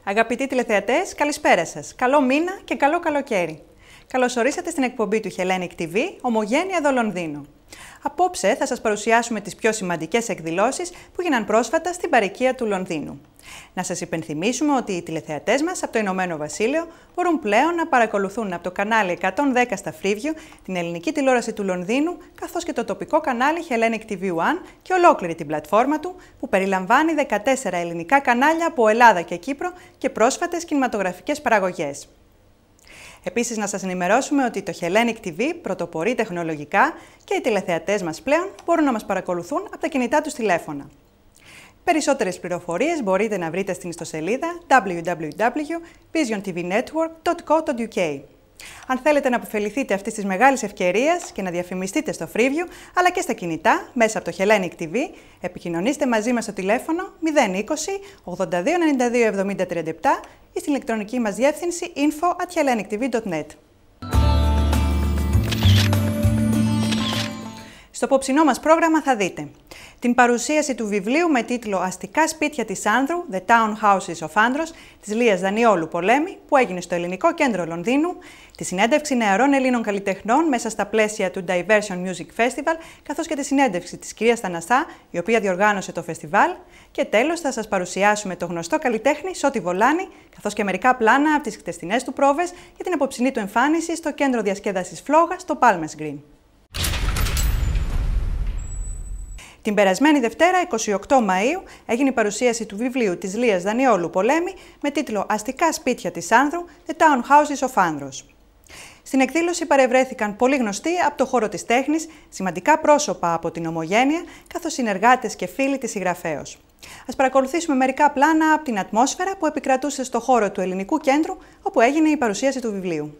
Αγαπητοί τηλεθεατές, καλησπέρα σας. Καλό μήνα και καλό καλοκαίρι. Καλώς ορίσατε στην εκπομπή του Hellenic TV, Ομογένεια εδώ Λονδίνο. Απόψε θα σας παρουσιάσουμε τις πιο σημαντικές εκδηλώσεις που γίναν πρόσφατα στην παροικία του Λονδίνου. Να σας υπενθυμίσουμε ότι οι τηλεθεατές μας από το Ηνωμένο Βασίλειο μπορούν πλέον να παρακολουθούν από το κανάλι 110 στα Φρίβιου την ελληνική τηλεόραση του Λονδίνου, καθώς και το τοπικό κανάλι Hellenic TV1 και ολόκληρη την πλατφόρμα του, που περιλαμβάνει 14 ελληνικά κανάλια από Ελλάδα και Κύπρο και πρόσφατες κινηματογραφικές παραγωγές. Επίσης, να σας ενημερώσουμε ότι το Hellenic TV πρωτοπορεί τεχνολογικά και οι τηλεθεατές μας πλέον μπορούν να μας παρακολουθούν από τα κινητά τους τηλέφωνα. Περισσότερες πληροφορίες μπορείτε να βρείτε στην ιστοσελίδα www.visiontvnetwork.co.uk. Αν θέλετε να αποφεληθείτε αυτής της μεγάλης ευκαιρίας και να διαφημιστείτε στο Freeview, αλλά και στα κινητά, μέσα από το Hellenic TV, επικοινωνήστε μαζί μας στο τηλέφωνο 020 82 92 70 37 ή στην ηλεκτρονική μας διεύθυνση info@hellenictv.net. Στο απόψινό μας πρόγραμμα θα δείτε την παρουσίαση του βιβλίου με τίτλο «Αστικά, σπίτια της Άνδρου, The Town Houses of Andros» της Λίας Δανιόλου-Πολέμη, που έγινε στο Ελληνικό Κέντρο Λονδίνου, τη συνέντευξη νεαρών Ελλήνων καλλιτεχνών μέσα στα πλαίσια του Diversion Music Festival, καθώς και τη συνέντευξη της κυρίας Θανασά, η οποία διοργάνωσε το φεστιβάλ, και τέλος θα σας παρουσιάσουμε το γνωστό καλλιτέχνη Σώτη Βολάνη, καθώς και μερικά πλάνα από τις χτεστινές του πρόβες για την απόψινή του εμφάνιση στο Κέντρο Διασκέδασης Φλόγα στο Palmers Green. Την περασμένη Δευτέρα, 28 Μαΐου, έγινε η παρουσίαση του βιβλίου της Λίας Δανιόλου-Πολέμη με τίτλο «Αστικά, σπίτια της Άνδρου, The Town Houses of Andros». Στην εκδήλωση παρευρέθηκαν πολλοί γνωστοί από το χώρο της τέχνης, σημαντικά πρόσωπα από την Ομογένεια, καθώς συνεργάτες και φίλοι της συγγραφέως. Ας παρακολουθήσουμε μερικά πλάνα από την ατμόσφαιρα που επικρατούσε στο χώρο του Ελληνικού Κέντρου, όπου έγινε η παρουσίαση του βιβλίου.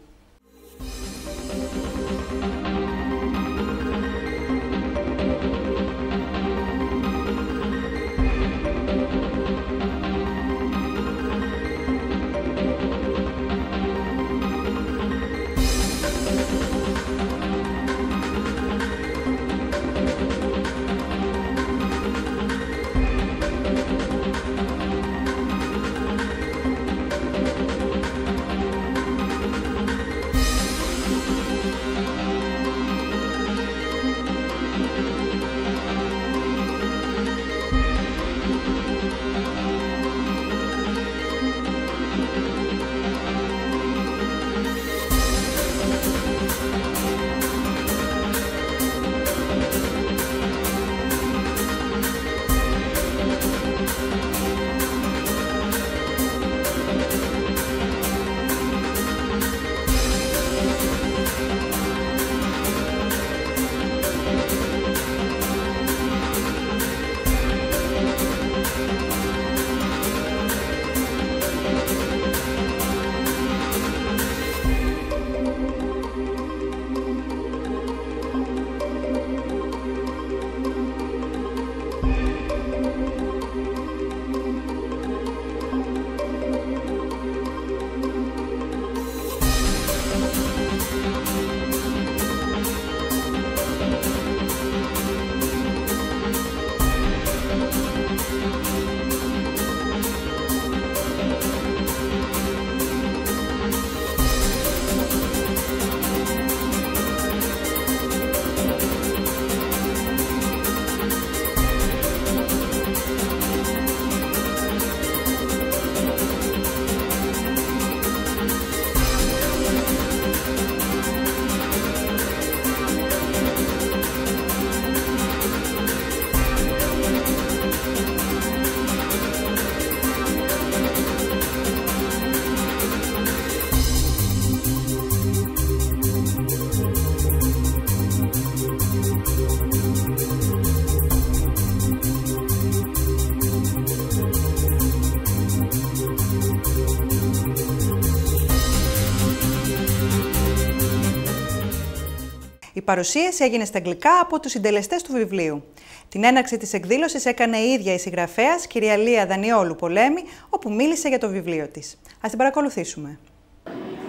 Η παρουσίαση έγινε στα αγγλικά από τους συντελεστές του βιβλίου. Την έναρξη της εκδήλωσης έκανε η ίδια η συγγραφέας, κυρία Λία Δανιόλου-Πολέμη, όπου μίλησε για το βιβλίο της. Ας την παρακολουθήσουμε.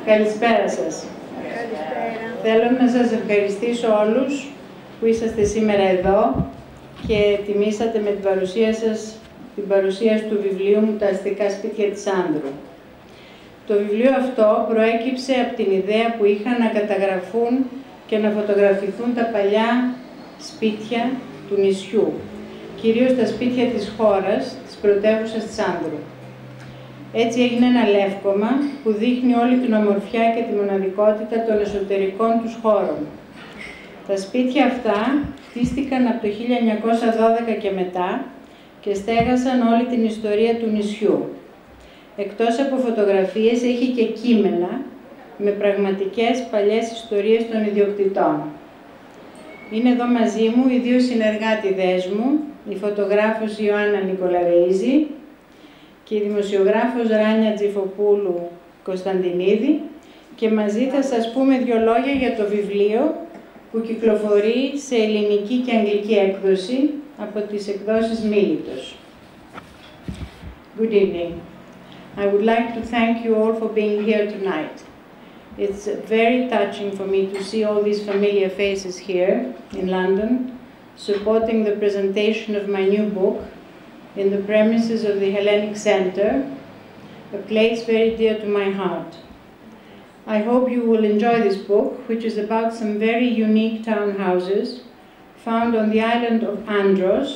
Καλησπέρα σας. Καλησπέρα. Θέλω να σας ευχαριστήσω όλους που είσαστε σήμερα εδώ και τιμήσατε με την παρουσία σας την παρουσίαση του βιβλίου μου «Τα αστικά σπίτια της Άνδρου». Το βιβλίο αυτό προέκυψε από την ιδέα που είχα να καταγραφούν και να φωτογραφηθούν τα παλιά σπίτια του νησιού, κυρίως τα σπίτια της χώρας, της πρωτεύουσας της Άνδρου. Έτσι έγινε ένα λεύκομα που δείχνει όλη την ομορφιά και τη μοναδικότητα των εσωτερικών τους χώρων. Τα σπίτια αυτά χτίστηκαν από το 1912 και μετά και στέγασαν όλη την ιστορία του νησιού. Εκτός από φωτογραφίες, έχει και κείμενα με πραγματικές παλιές ιστορίες των ιδιοκτητών. Είναι εδώ μαζί μου οι δύο συνεργάτηδές μου, η φωτογράφος Ιωάννα Νικολαρεΐζη και η δημοσιογράφος Ράνια Τζιφοπούλου Κωνσταντινίδη, και μαζί θα σας πούμε δύο λόγια για το βιβλίο που κυκλοφορεί σε ελληνική και αγγλική έκδοση από τις εκδόσεις Μίλητος. Good evening. I would like to thank you all for being here tonight. It's very touching for me to see all these familiar faces here in London, supporting the presentation of my new book in the premises of the Hellenic Center, a place very dear to my heart. I hope you will enjoy this book, which is about some very unique townhouses found on the island of Andros,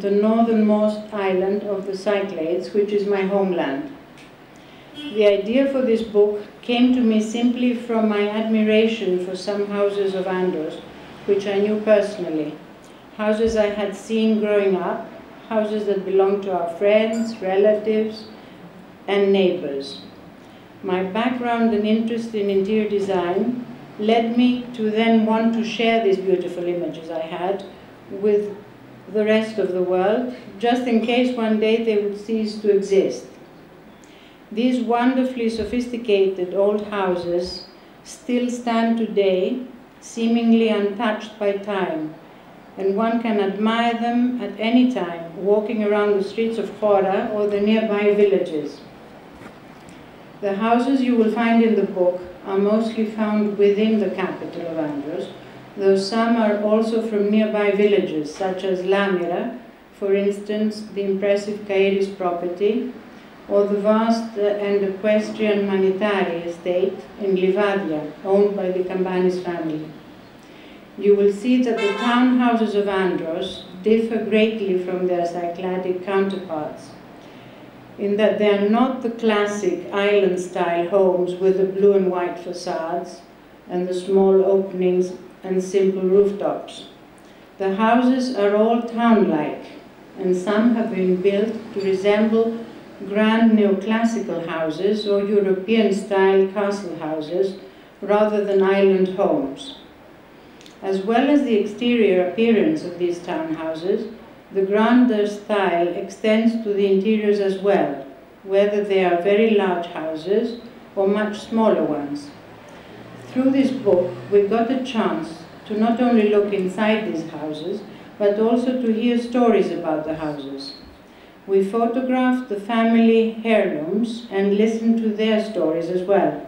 the northernmost island of the Cyclades, which is my homeland. The idea for this book came to me simply from my admiration for some houses of Andros, which I knew personally, houses I had seen growing up, houses that belonged to our friends, relatives, and neighbors. My background and interest in interior design led me to then want to share these beautiful images I had with the rest of the world, just in case one day they would cease to exist. These wonderfully sophisticated old houses still stand today, seemingly untouched by time, and one can admire them at any time, walking around the streets of Chora or the nearby villages. The houses you will find in the book are mostly found within the capital of Andros, though some are also from nearby villages, such as Lamira, for instance, the impressive Kairis property, or the vast and equestrian Manitari estate in Livadia, owned by the Kambanis family. You will see that the townhouses of Andros differ greatly from their Cycladic counterparts, in that they are not the classic island-style homes with the blue and white facades and the small openings and simple rooftops. The houses are all town-like, and some have been built to resemble grand neoclassical houses or European-style castle houses rather than island homes. As well as the exterior appearance of these townhouses, the grander style extends to the interiors as well, whether they are very large houses or much smaller ones. Through this book, we got a chance to not only look inside these houses, but also to hear stories about the houses. We photographed the family heirlooms and listened to their stories as well.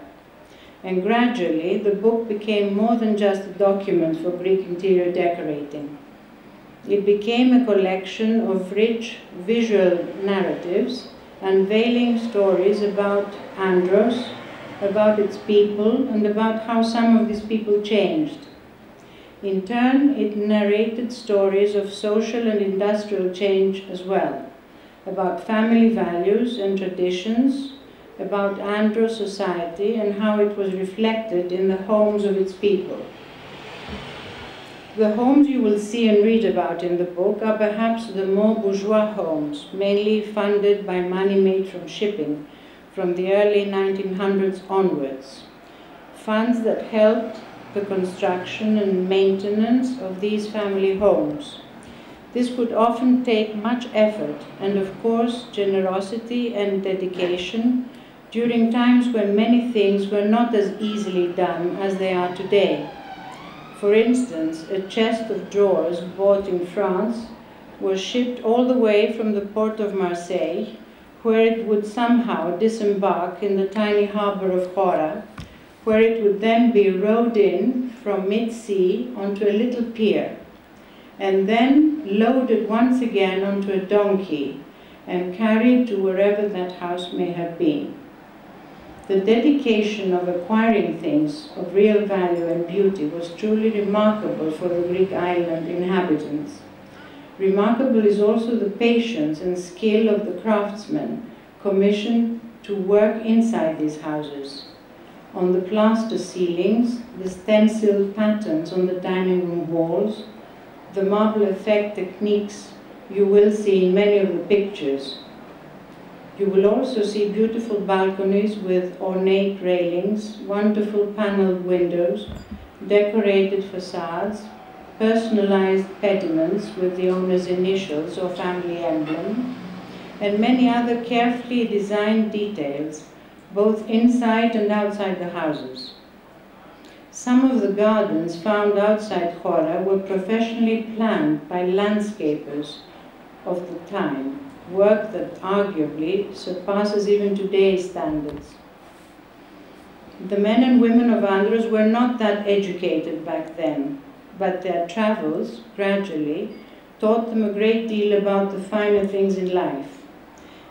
And gradually, the book became more than just a document for Greek interior decorating. It became a collection of rich visual narratives, unveiling stories about Andros, about its people, and about how some of these people changed. In turn, it narrated stories of social and industrial change as well, about family values and traditions, about Andros society and how it was reflected in the homes of its people. The homes you will see and read about in the book are perhaps the more bourgeois homes, mainly funded by money made from shipping from the early 1900s onwards, funds that helped the construction and maintenance of these family homes. This could often take much effort and, of course, generosity and dedication during times when many things were not as easily done as they are today. For instance, a chest of drawers bought in France was shipped all the way from the port of Marseille, where it would somehow disembark in the tiny harbor of Chora, where it would then be rowed in from mid-sea onto a little pier, and then loaded once again onto a donkey, and carried to wherever that house may have been. The dedication of acquiring things of real value and beauty was truly remarkable for the Greek island inhabitants. Remarkable is also the patience and skill of the craftsmen commissioned to work inside these houses. On the plaster ceilings, the stenciled patterns on the dining room walls, the marble effect techniques you will see in many of the pictures. You will also see beautiful balconies with ornate railings, wonderful paneled windows, decorated facades, personalized pediments with the owner's initials or family emblem, and many other carefully designed details, both inside and outside the houses. Some of the gardens found outside Chora were professionally planned by landscapers of the time, work that arguably surpasses even today's standards. The men and women of Andros were not that educated back then, but their travels, gradually, taught them a great deal about the finer things in life.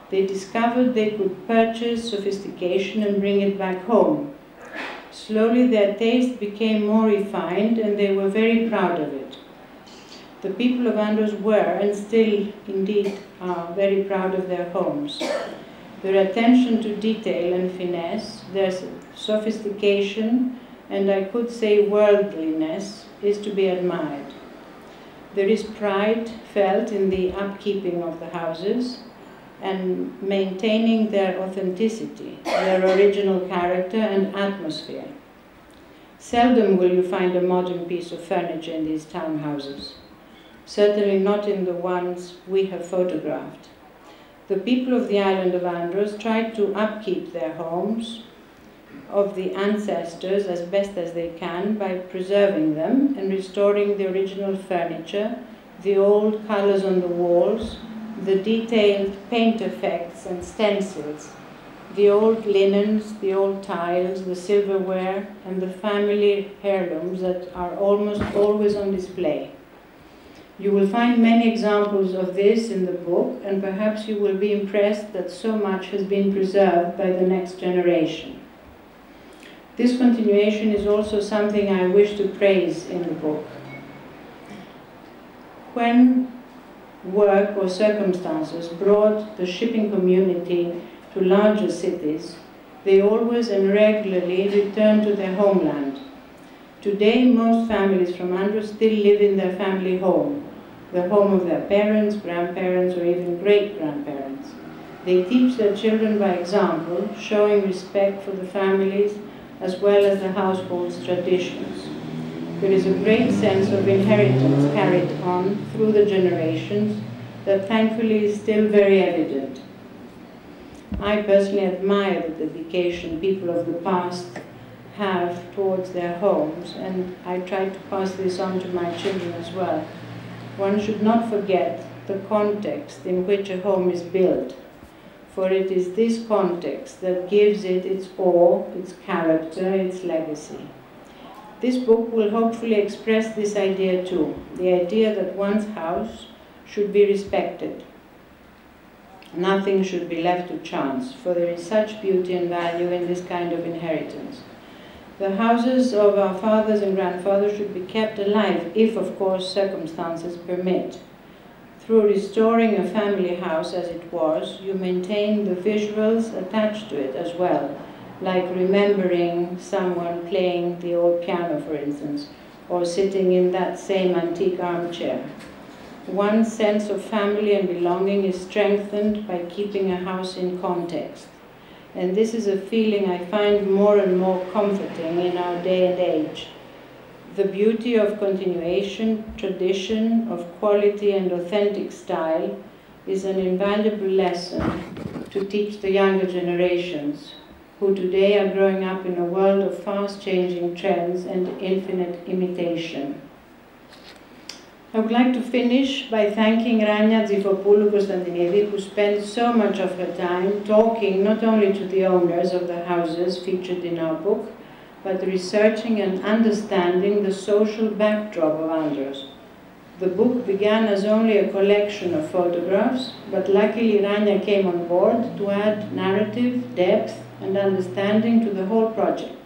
They discovered they could purchase sophistication and bring it back home. Slowly their taste became more refined and they were very proud of it. The people of Andros were, and still indeed are, very proud of their homes. Their attention to detail and finesse, their sophistication, and I could say worldliness, is to be admired. There is pride felt in the upkeeping of the houses and maintaining their authenticity, their original character and atmosphere. Seldom will you find a modern piece of furniture in these townhouses. Certainly not in the ones we have photographed. The people of the island of Andros tried to upkeep their homes of the ancestors as best as they can by preserving them and restoring the original furniture, the old colors on the walls, the detailed paint effects and stencils, the old linens, the old tiles, the silverware, and the family heirlooms that are almost always on display. You will find many examples of this in the book, and perhaps you will be impressed that so much has been preserved by the next generation. This continuation is also something I wish to praise in the book. When work or circumstances brought the shipping community to larger cities, they always and regularly returned to their homeland. Today, most families from Andros still live in their family home, the home of their parents, grandparents, or even great-grandparents. They teach their children by example, showing respect for the families as well as the household's traditions. There is a great sense of inheritance carried on through the generations that thankfully is still very evident. I personally admire the dedication people of the past have towards their homes, and I try to pass this on to my children as well. One should not forget the context in which a home is built, for it is this context that gives it its awe, its character, its legacy. This book will hopefully express this idea too, the idea that one's house should be respected. Nothing should be left to chance, for there is such beauty and value in this kind of inheritance. The houses of our fathers and grandfathers should be kept alive, if, of course, circumstances permit. Through restoring a family house as it was, you maintain the visuals attached to it as well, like remembering someone playing the old piano, for instance, or sitting in that same antique armchair. One's sense of family and belonging is strengthened by keeping a house in context. And this is a feeling I find more and more comforting in our day and age. The beauty of continuation, tradition, of quality and authentic style is an invaluable lesson to teach the younger generations, who today are growing up in a world of fast-changing trends and infinite imitation. I would like to finish by thanking Rania Zifopoulou-Konstantinidis, who spent so much of her time talking not only to the owners of the houses featured in our book, but researching and understanding the social backdrop of Andros. The book began as only a collection of photographs, but luckily Rania came on board to add narrative, depth, and understanding to the whole project.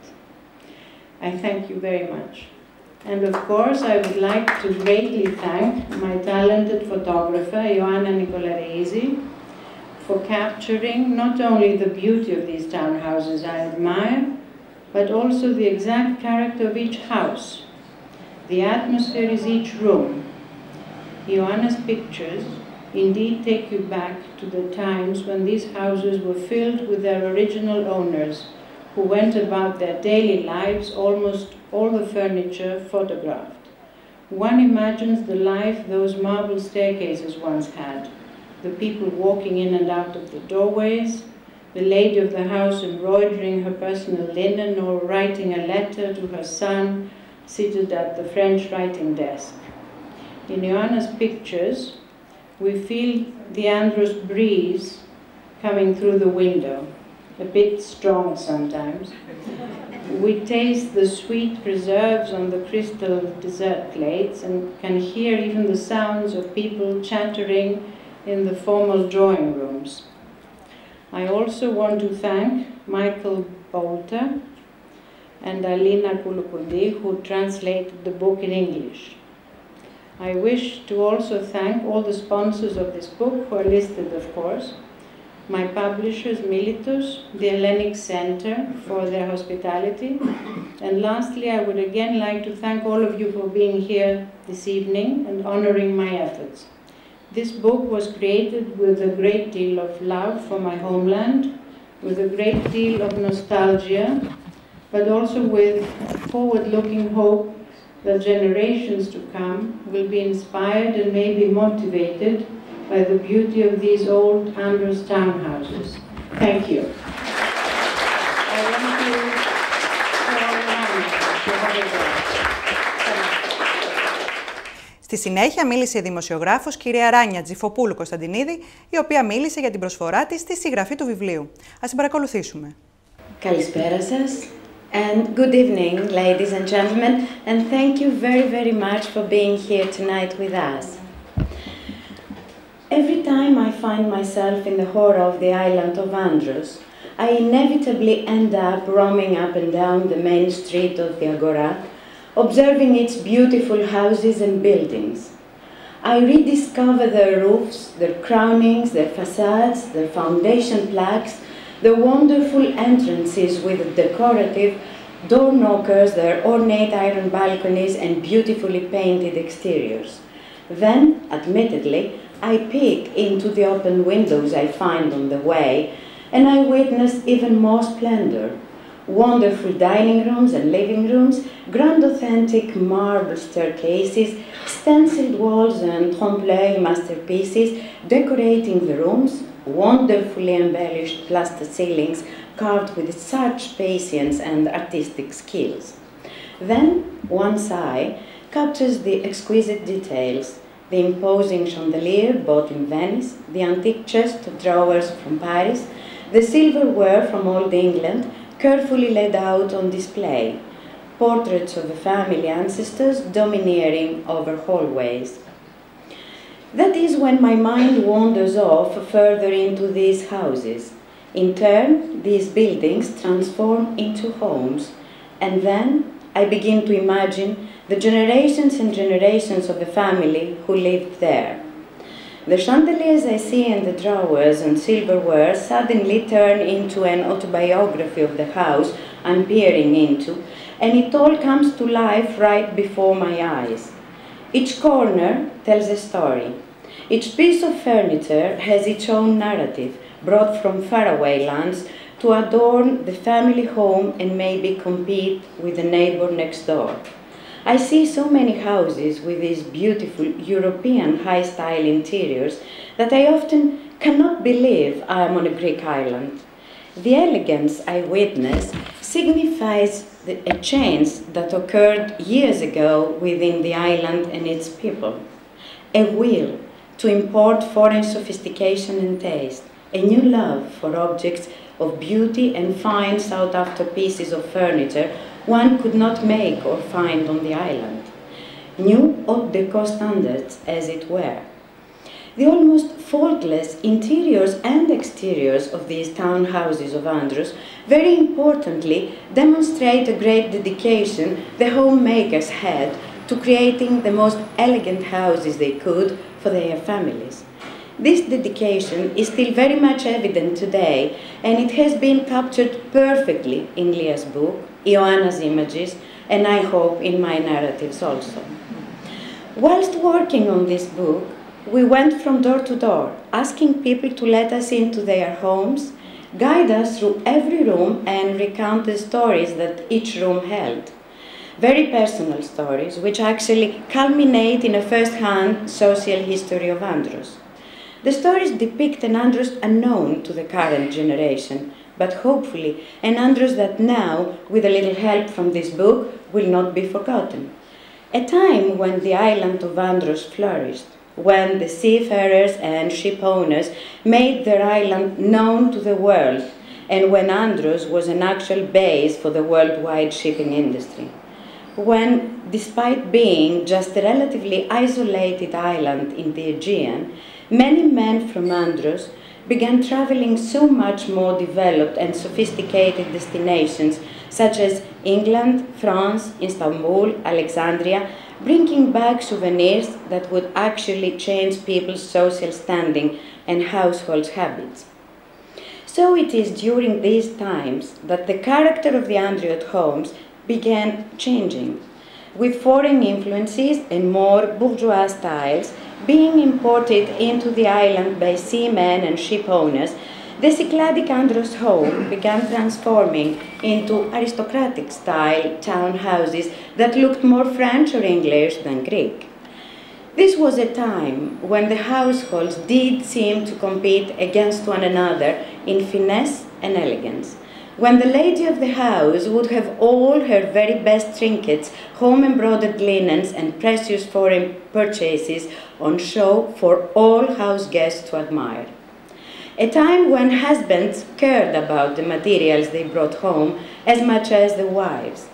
I thank you very much. And of course, I would like to greatly thank my talented photographer, Ioanna Nicolareisi, for capturing not only the beauty of these townhouses I admire, but also the exact character of each house. The atmosphere is each room. Ioanna's pictures indeed take you back to the times when these houses were filled with their original owners, who went about their daily lives, almost all the furniture photographed. One imagines the life those marble staircases once had, the people walking in and out of the doorways, the lady of the house embroidering her personal linen or writing a letter to her son seated at the French writing desk. In Ioanna's pictures, we feel the Andros breeze coming through the window, a bit strong sometimes. We taste the sweet preserves on the crystal dessert plates and can hear even the sounds of people chattering in the formal drawing rooms. I also want to thank Michael Bolter and Alina Kouloukoudi, who translated the book in English. I wish to also thank all the sponsors of this book, who are listed, of course, my publishers, Militos, the Hellenic Center, for their hospitality. And lastly, I would again like to thank all of you for being here this evening and honoring my efforts. This book was created with a great deal of love for my homeland, with a great deal of nostalgia, but also with forward-looking hope that generations to come will be inspired and maybe motivated by the beauty of these old Andros townhouses. Thank you. Στη συνέχεια μίλησε η δημοσιογράφος κυρία Ράνια Τζιφοπούλου-Κωνσταντινίδη, η οποία μίλησε για την προσφορά της στη συγγραφή του βιβλίου. Ας την παρακολουθήσουμε. Καλησπέρα σας. And good evening, ladies and gentlemen, and thank you very, very much for being here tonight with us. Every time I find myself in the horror of the island of Andros, I inevitably end up roaming up and down the main street of the Agora, observing its beautiful houses and buildings. I rediscover their roofs, their crownings, their facades, their foundation plaques, the wonderful entrances with decorative door knockers, their ornate iron balconies and beautifully painted exteriors. Then, admittedly, I peek into the open windows I find on the way, and I witness even more splendor. Wonderful dining rooms and living rooms, grand authentic marble staircases, stenciled walls and trompe-l'œil masterpieces decorating the rooms, wonderfully embellished plaster ceilings carved with such patience and artistic skills. Then, one's eye captures the exquisite details, the imposing chandelier bought in Venice, the antique chest of drawers from Paris, the silverware from Old England, carefully laid out on display, portraits of the family ancestors domineering over hallways. That is when my mind wanders off further into these houses. In turn, these buildings transform into homes, and then I begin to imagine the generations and generations of the family who lived there. The chandeliers I see in the drawers and silverware suddenly turn into an autobiography of the house I'm peering into, and it all comes to life right before my eyes. Each corner tells a story. Each piece of furniture has its own narrative, brought from faraway lands to adorn the family home and maybe compete with the neighbor next door. I see so many houses with these beautiful European high-style interiors that I often cannot believe I am on a Greek island. The elegance I witness signifies a change that occurred years ago within the island and its people. A will to import foreign sophistication and taste, a new love for objects of beauty and fine sought-after pieces of furniture one could not make or find on the island. new haute déco standards, as it were. The almost faultless interiors and exteriors of these townhouses of Andros, very importantly, demonstrate a great dedication the homemakers had to creating the most elegant houses they could for their families. This dedication is still very much evident today, and it has been captured perfectly in Lia's book, Ioanna's images, and I hope in my narratives also. Whilst working on this book, we went from door to door, asking people to let us into their homes, guide us through every room, and recount the stories that each room held. Very personal stories, which actually culminate in a first-hand social history of Andros. The stories depict an Andros unknown to the current generation, but hopefully an Andros that now, with a little help from this book, will not be forgotten. A time when the island of Andros flourished, when the seafarers and ship owners made their island known to the world, and when Andros was an actual base for the worldwide shipping industry. When, despite being just a relatively isolated island in the Aegean, many men from Andros began traveling so much more developed and sophisticated destinations such as England, France, Istanbul, Alexandria, bringing back souvenirs that would actually change people's social standing and household habits. So it is during these times that the character of the Andriot homes began changing, with foreign influences and more bourgeois styles being imported into the island by seamen and ship owners. The Cycladic Andros home began transforming into aristocratic-style townhouses that looked more French or English than Greek. This was a time when the households did seem to compete against one another in finesse and elegance, when the lady of the house would have all her very best trinkets, home-embroidered linens, and precious foreign purchases on show for all house guests to admire. A time when husbands cared about the materials they brought home as much as the wives.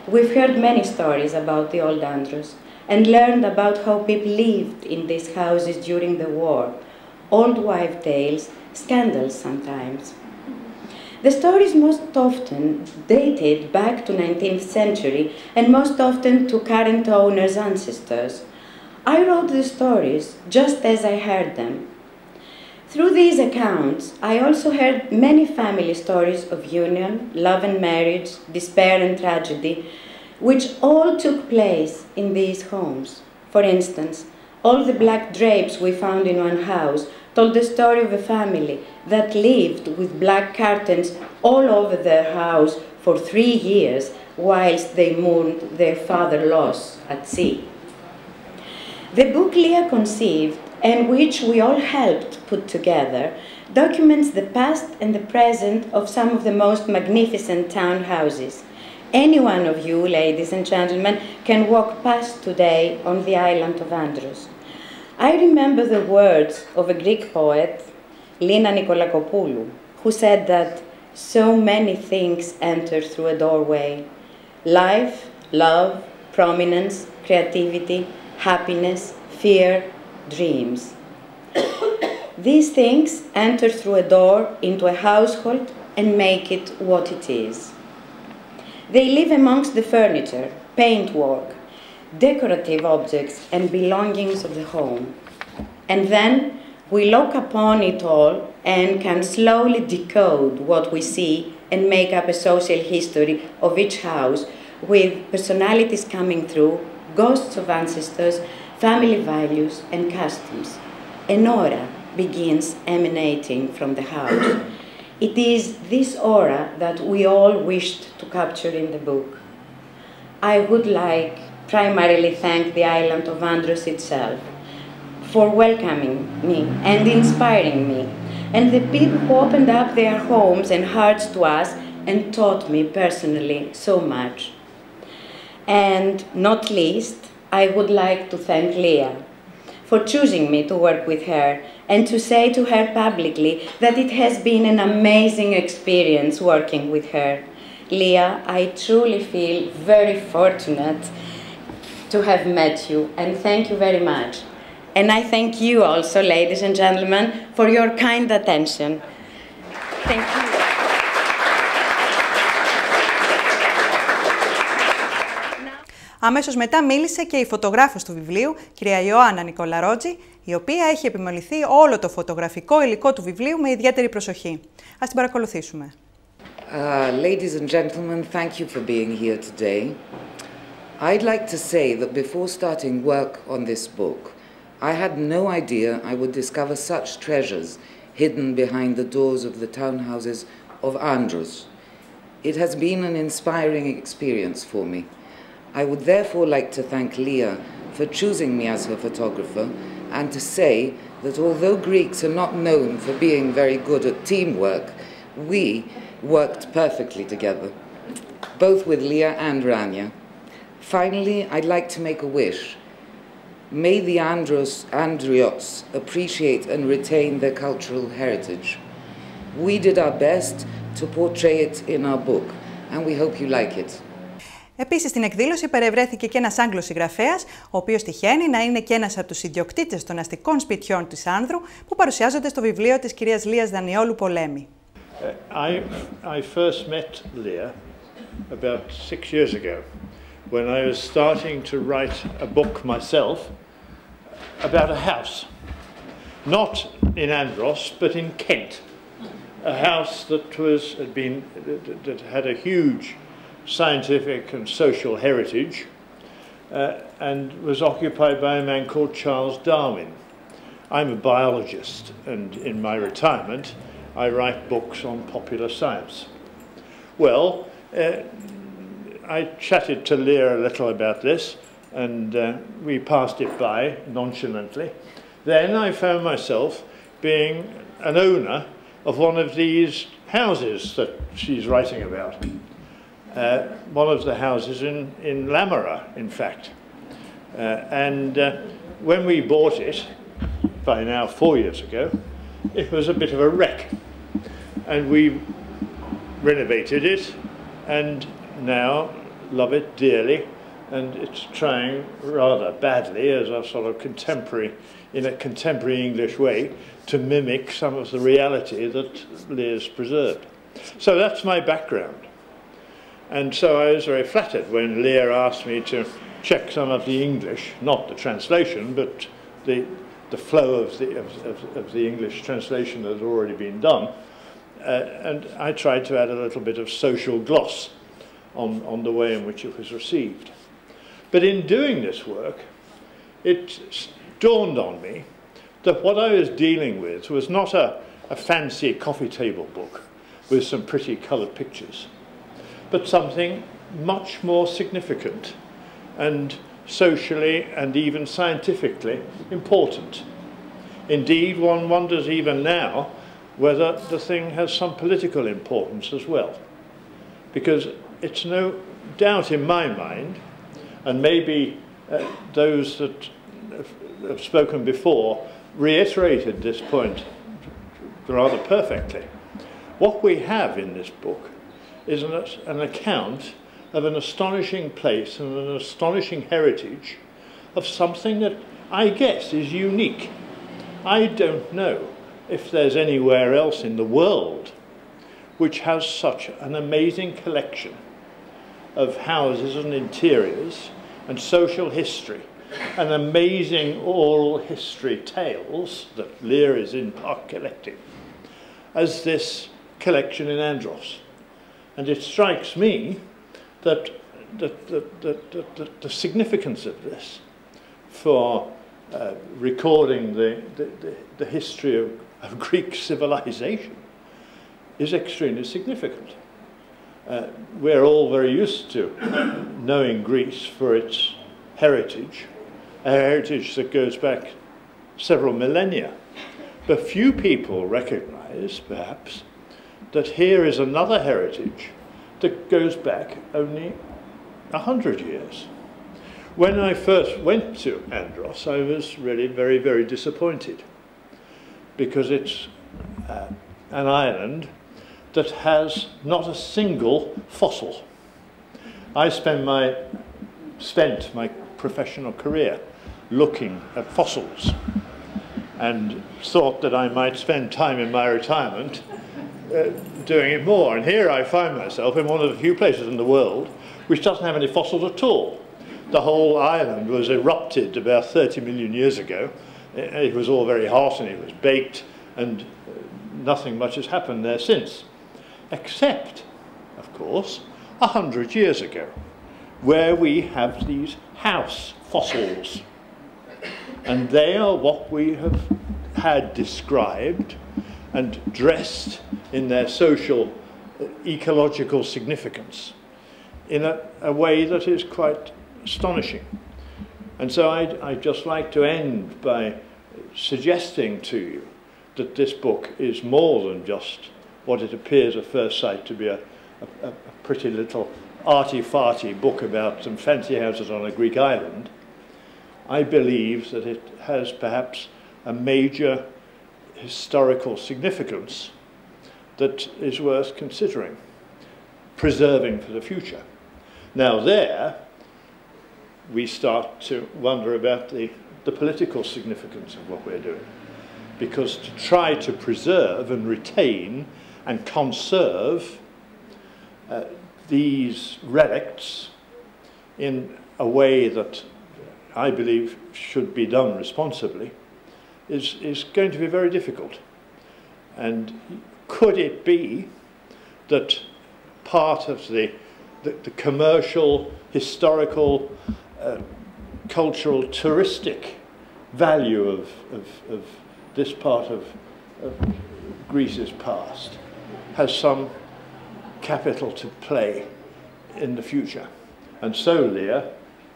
We've heard many stories about the old Andros and learned about how people lived in these houses during the war. Old wife tales, scandals sometimes. The stories most often dated back to 19th century and most often to current owners' ancestors. I wrote the stories just as I heard them. Through these accounts, I also heard many family stories of union, love and marriage, despair and tragedy, which all took place in these homes. For instance, all the black drapes we found in one house told the story of a family that lived with black curtains all over their house for 3 years whilst they mourned their father's loss at sea. The book Lia conceived, and which we all helped put together, documents the past and the present of some of the most magnificent townhouses. Any one of you, ladies and gentlemen, can walk past today on the island of Andros. I remember the words of a Greek poet, Lina Nikolakopoulou, who said that so many things enter through a doorway: life, love, prominence, creativity, happiness, fear, dreams. These things enter through a door into a household and make it what it is. They live amongst the furniture, paintwork, decorative objects and belongings of the home. And then we look upon it all and can slowly decode what we see and make up a social history of each house, with personalities coming through, ghosts of ancestors, family values and customs. An aura begins emanating from the house. It is this aura that we all wished to capture in the book. I would like primarily thank the island of Andros itself for welcoming me and inspiring me, and the people who opened up their homes and hearts to us and taught me personally so much. And not least, I would like to thank Lia for choosing me to work with her and to say to her publicly that it has been an amazing experience working with her. Lia, I truly feel very fortunate to have met you, and thank you very much. And I thank you also, ladies and gentlemen, for your kind attention. Thank you. Αμέσως μετά μίλησε και η φωτογράφος του βιβλίου, κυρία Ιωάννα Νικολαρότζη, η οποία έχει επιμεληθεί όλο το φωτογραφικό υλικό του βιβλίου με ιδιαίτερη προσοχή. Ας την παρακολουθήσουμε. Ladies and gentlemen, thank you for being here today. I'd like to say that before starting work on this book, I had no idea I would discover such treasures hidden behind the doors of the townhouses of Andros. It has been an inspiring experience for me. I would therefore like to thank Lea for choosing me as her photographer, and to say that although Greeks are not known for being very good at teamwork, we worked perfectly together, both with Lea and Rania. Finally, I'd like to make a wish. May the Andriots appreciate and retain their cultural heritage. We did our best to portray it in our book, and we hope you like it. Επίσης, στην εκδήλωση παρευρέθηκε και ένας Άγγλος συγγραφέας, ο οποίος τυχαίνει να είναι και ένας από τους ιδιοκτήτες των αστικών σπιτιών της Άνδρου, που παρουσιάζονται στο βιβλίο της κυρίας Λίας Δανιόλου-Πολέμη. I first met Lea about 6 years ago, when I was starting to write a book myself about a house, not in Andros, but in Kent, a house that had a huge scientific and social heritage, and was occupied by a man called Charles Darwin. I'm a biologist, and in my retirement I write books on popular science. Well, I chatted to Lea a little about this, and we passed it by nonchalantly. Then I found myself being an owner of one of these houses that she's writing about. One of the houses in Lamara, in fact. When we bought it, by now 4 years ago, it was a bit of a wreck. And we renovated it, and now love it dearly, and it's trying rather badly as a sort of in a contemporary English way, to mimic some of the reality that Lea's preserved. So that's my background. And so I was very flattered when Lea asked me to check some of the English, not the translation, but the flow of the English translation that had already been done. And I tried to add a little bit of social gloss on the way in which it was received. But in doing this work, it dawned on me that what I was dealing with was not a fancy coffee table book with some pretty coloured pictures, but something much more significant and socially and even scientifically important. Indeed, one wonders even now whether the thing has some political importance as well, because it's no doubt in my mind, and maybe those that have spoken before reiterated this point rather perfectly. What we have in this book is an account of an astonishing place and an astonishing heritage of something that I guess is unique. I don't know if there's anywhere else in the world which has such an amazing collection of houses and interiors and social history and amazing oral history tales that Lea is in part collecting as this collection in Andros. And it strikes me that the significance of this for recording the history of Greek civilization is extremely significant. We're all very used to knowing Greece for its heritage, a heritage that goes back several millennia. But few people recognise, perhaps, that here is another heritage that goes back only 100 years. When I first went to Andros, I was really very, very disappointed, because it's an island that has not a single fossil. I spent my professional career, looking at fossils, and thought that I might spend time in my retirement doing it more. And here I find myself in one of the few places in the world which doesn't have any fossils at all. The whole island was erupted about 30 million years ago. It was all very hot and it was baked, and nothing much has happened there since. Except, of course, 100 years ago, where we have these house fossils. And they are what we have had described and dressed in their social, ecological significance in a way that is quite astonishing. And so I'd just like to end by suggesting to you that this book is more than just what it appears at first sight to be a pretty little arty-farty book about some fancy houses on a Greek island. I believe that it has perhaps a major historical significance that is worth considering, preserving for the future. Now there, we start to wonder about the political significance of what we're doing. Because to try to preserve and retain and conserve these relicts in a way that I believe should be done responsibly is going to be very difficult. And could it be that part of the commercial, historical, cultural, touristic value of this part of Greece's past has some capital to play in the future? And so, Leah,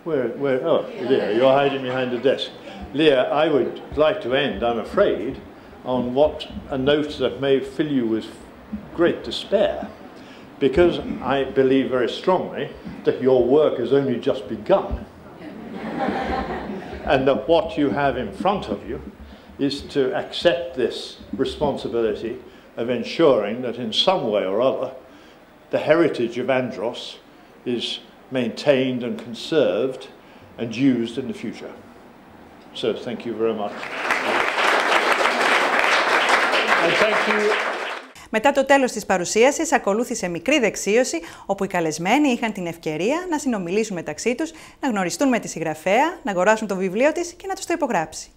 oh, Leah, you're hiding behind the desk. Leah, I would like to end, I'm afraid, on what a note that may fill you with great despair, because I believe very strongly that your work has only just begun, and that what you have in front of you is to accept this responsibility of ensuring that in some way or other the heritage of Andros is maintained and conserved and used in the future. So thank you very much. And thank you. Μετά το τέλος της παρουσίασης ακολούθησε μικρή δεξίωση, όπου οι καλεσμένοι είχαν την ευκαιρία να συνομιλήσουν μεταξύ τους, να γνωριστούν με τη συγγραφέα, να αγοράσουν το βιβλίο της και να τους το υπογράψει.